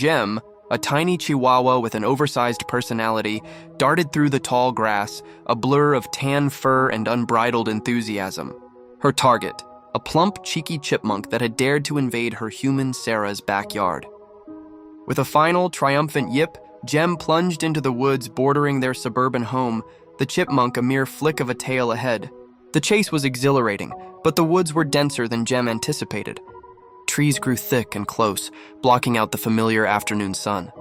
Jem, a tiny Chihuahua with an oversized personality, darted through the tall grass, a blur of tan fur and unbridled enthusiasm. Her target, a plump, cheeky chipmunk that had dared to invade her human Sarah's backyard. With a final, triumphant yip, Jem plunged into the woods bordering their suburban home, the chipmunk a mere flick of a tail ahead. The chase was exhilarating, but the woods were denser than Jem anticipated. Trees grew thick and close, blocking out the familiar afternoon sun.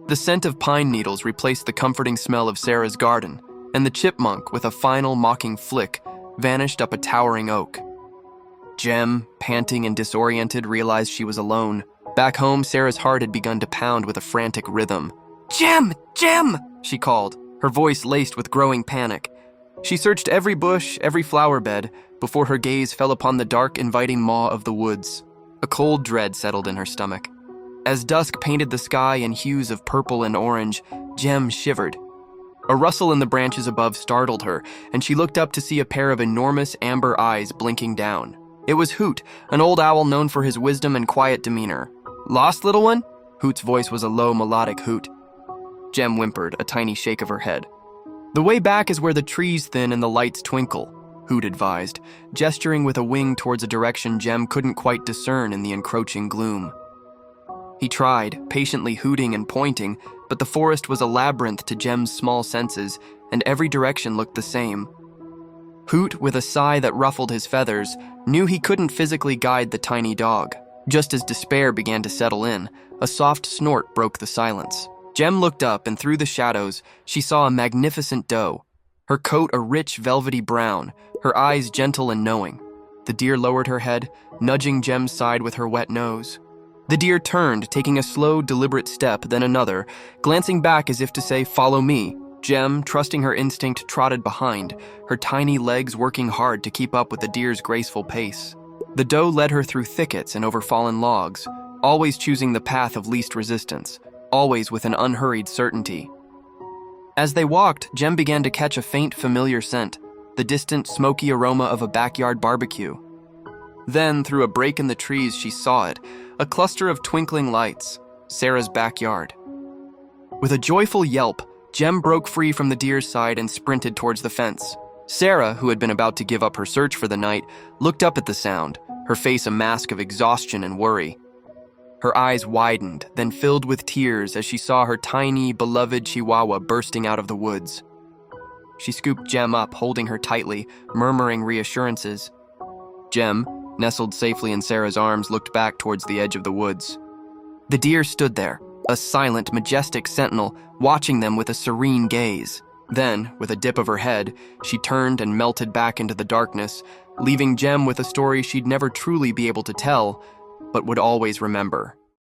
The scent of pine needles replaced the comforting smell of Sarah's garden, and the chipmunk, with a final mocking flick, vanished up a towering oak. Jem, panting and disoriented, realized she was alone. Back home, Sarah's heart had begun to pound with a frantic rhythm. "Jem! Jem!" she called, her voice laced with growing panic. She searched every bush, every flower bed, before her gaze fell upon the dark, inviting maw of the woods. A cold dread settled in her stomach. As dusk painted the sky in hues of purple and orange, Jem shivered. A rustle in the branches above startled her, and she looked up to see a pair of enormous amber eyes blinking down. It was Hoot, an old owl known for his wisdom and quiet demeanor. "Lost, little one?" Hoot's voice was a low, melodic hoot. Jem whimpered, a tiny shake of her head. "The way back is where the trees thin and the lights twinkle," Hoot advised, gesturing with a wing towards a direction Jem couldn't quite discern in the encroaching gloom. He tried, patiently hooting and pointing, but the forest was a labyrinth to Jem's small senses, and every direction looked the same. Hoot, with a sigh that ruffled his feathers, knew he couldn't physically guide the tiny dog. Just as despair began to settle in, a soft snort broke the silence. Jem looked up, and through the shadows, she saw a magnificent doe. Her coat a rich, velvety brown, her eyes gentle and knowing. The deer lowered her head, nudging Jem's side with her wet nose. The deer turned, taking a slow, deliberate step, then another, glancing back as if to say, "Follow me." Jem, trusting her instinct, trotted behind, her tiny legs working hard to keep up with the deer's graceful pace. The doe led her through thickets and over fallen logs, always choosing the path of least resistance, always with an unhurried certainty. As they walked, Jem began to catch a faint, familiar scent, the distant, smoky aroma of a backyard barbecue. Then, through a break in the trees, she saw it, a cluster of twinkling lights, Sarah's backyard. With a joyful yelp, Jem broke free from the deer's side and sprinted towards the fence. Sarah, who had been about to give up her search for the night, looked up at the sound, her face a mask of exhaustion and worry. Her eyes widened, then filled with tears as she saw her tiny, beloved Chihuahua bursting out of the woods. She scooped Jem up, holding her tightly, murmuring reassurances. Jem, nestled safely in Sarah's arms, looked back towards the edge of the woods. The deer stood there, a silent, majestic sentinel, watching them with a serene gaze. Then, with a dip of her head, she turned and melted back into the darkness, leaving Jem with a story she'd never truly be able to tell, but would always remember.